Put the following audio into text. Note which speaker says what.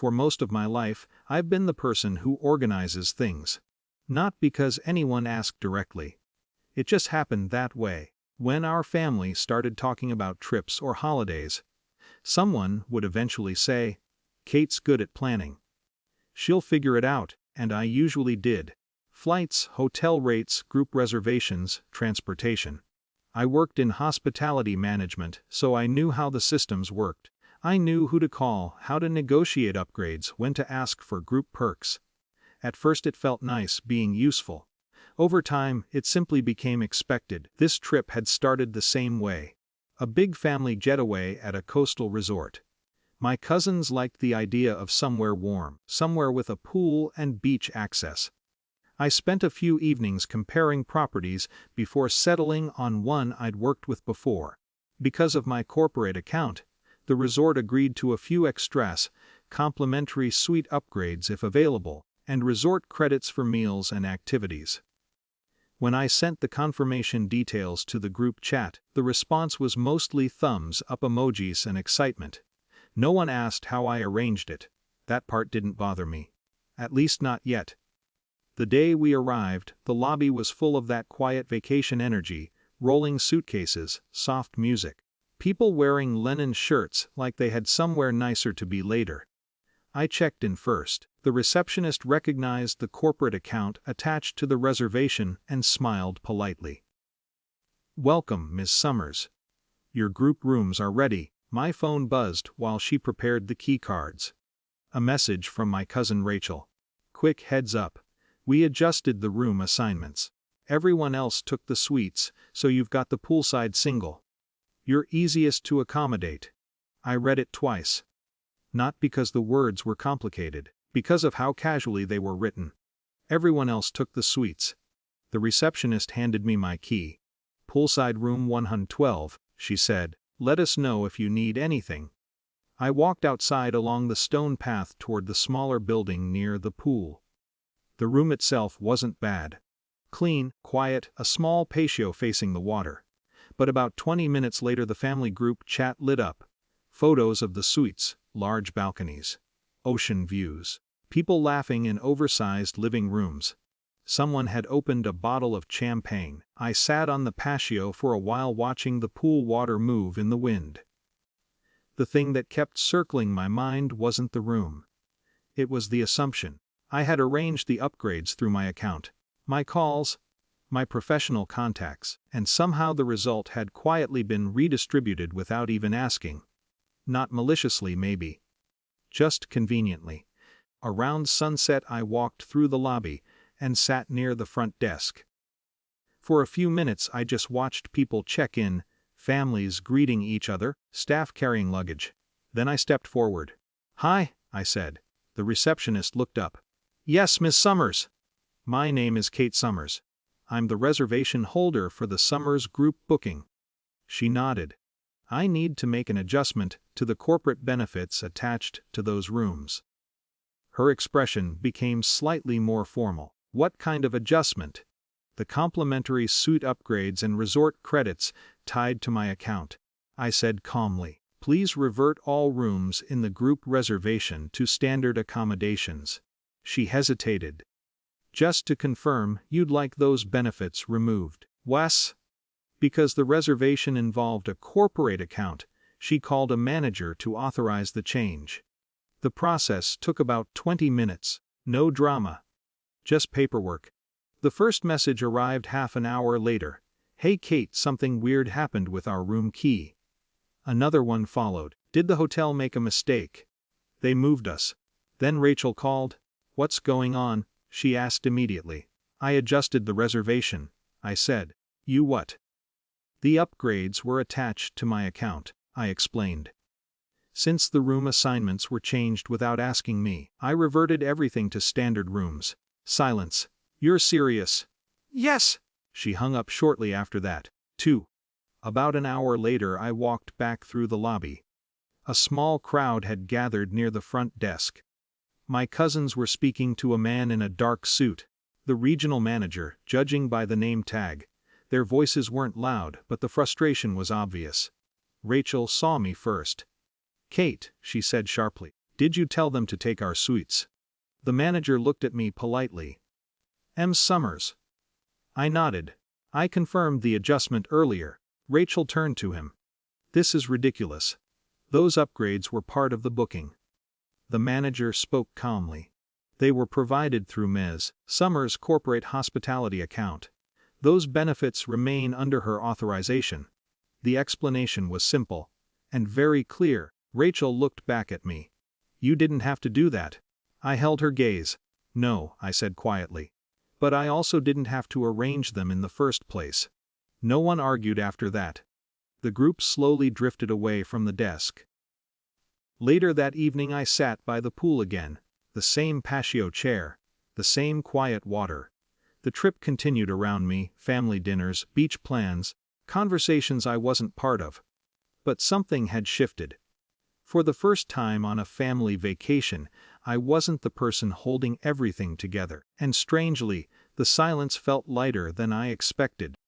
Speaker 1: For most of my life, I've been the person who organizes things. Not because anyone asked directly. It just happened that way. When our family started talking about trips or holidays, someone would eventually say, "Kate's good at planning. She'll figure it out," and I usually did. Flights, hotel rates, group reservations, transportation. I worked in hospitality management, so I knew how the systems worked. I knew who to call, how to negotiate upgrades, when to ask for group perks. At first it felt nice being useful. Over time, it simply became expected. This trip had started the same way. A big family getaway at a coastal resort. My cousins liked the idea of somewhere warm, somewhere with a pool and beach access. I spent a few evenings comparing properties before settling on one I'd worked with before. Because of my corporate account, the resort agreed to a few extras, complimentary suite upgrades if available, and resort credits for meals and activities. When I sent the confirmation details to the group chat, the response was mostly thumbs up emojis and excitement. No one asked how I arranged it. That part didn't bother me. At least not yet. The day we arrived, the lobby was full of that quiet vacation energy, rolling suitcases, soft music. People wearing linen shirts like they had somewhere nicer to be later. I checked in first. The receptionist recognized the corporate account attached to the reservation and smiled politely. "Welcome, Miss Summers. Your group rooms are ready." My phone buzzed while she prepared the key cards. A message from my cousin Rachel. "Quick heads up. We adjusted the room assignments. Everyone else took the suites, so you've got the poolside single. You're easiest to accommodate." I read it twice. Not because the words were complicated, because of how casually they were written. Everyone else took the suites. The receptionist handed me my key. "Poolside room 112, she said. "Let us know if you need anything." I walked outside along the stone path toward the smaller building near the pool. The room itself wasn't bad. Clean, quiet, a small patio facing the water. But about 20 minutes later the family group chat lit up. Photos of the suites, large balconies, ocean views, people laughing in oversized living rooms. Someone had opened a bottle of champagne. I sat on the patio for a while watching the pool water move in the wind. The thing that kept circling my mind wasn't the room. It was the assumption. I had arranged the upgrades through my account, my calls, my professional contacts, and somehow the result had quietly been redistributed without even asking. Not maliciously, maybe. Just conveniently. Around sunset I walked through the lobby and sat near the front desk. For a few minutes I just watched people check in, families greeting each other, staff carrying luggage. Then I stepped forward. "Hi," I said. The receptionist looked up. "Yes, Miss Summers. My name is Kate Summers. I'm the reservation holder for the Summers group booking." She nodded. "I need to make an adjustment to the corporate benefits attached to those rooms." Her expression became slightly more formal. "What kind of adjustment?" "The complimentary suite upgrades and resort credits tied to my account," I said calmly. "Please revert all rooms in the group reservation to standard accommodations." She hesitated. "Just to confirm, you'd like those benefits removed?" "Wes?" Because the reservation involved a corporate account, she called a manager to authorize the change. The process took about 20 minutes. No drama. Just paperwork. The first message arrived half an hour later. "Hey Kate, something weird happened with our room key." Another one followed. "Did the hotel make a mistake? They moved us." Then Rachel called. "What's going on?" she asked immediately. "I adjusted the reservation," I said. "You what?" "The upgrades were attached to my account," I explained. Since the room assignments were changed without asking me, I reverted everything to standard rooms. Silence. "You're serious?" "Yes." She hung up shortly after that. 2. About an hour later I walked back through the lobby. A small crowd had gathered near the front desk. My cousins were speaking to a man in a dark suit, the regional manager, judging by the name tag. Their voices weren't loud, but the frustration was obvious. Rachel saw me first. "Kate," she said sharply, Did you tell them to take our suites? The manager looked at me politely. M. Summers. I nodded. I confirmed the adjustment earlier. Rachel turned to him. This is ridiculous. Those upgrades were part of the booking. The manager spoke calmly. They were provided through Ms. Summers' corporate hospitality account. Those benefits remain under her authorization. The explanation was simple and very clear. Rachel looked back at me. You didn't have to do that. I held her gaze. No, I said quietly. But I also didn't have to arrange them in the first place. No one argued after that. The group slowly drifted away from the desk. Later that evening I sat by the pool again. The same patio chair. The same quiet water. The trip continued around me, family dinners, beach plans, conversations I wasn't part of. But something had shifted. For the first time on a family vacation, I wasn't the person holding everything together, and strangely, the silence felt lighter than I expected.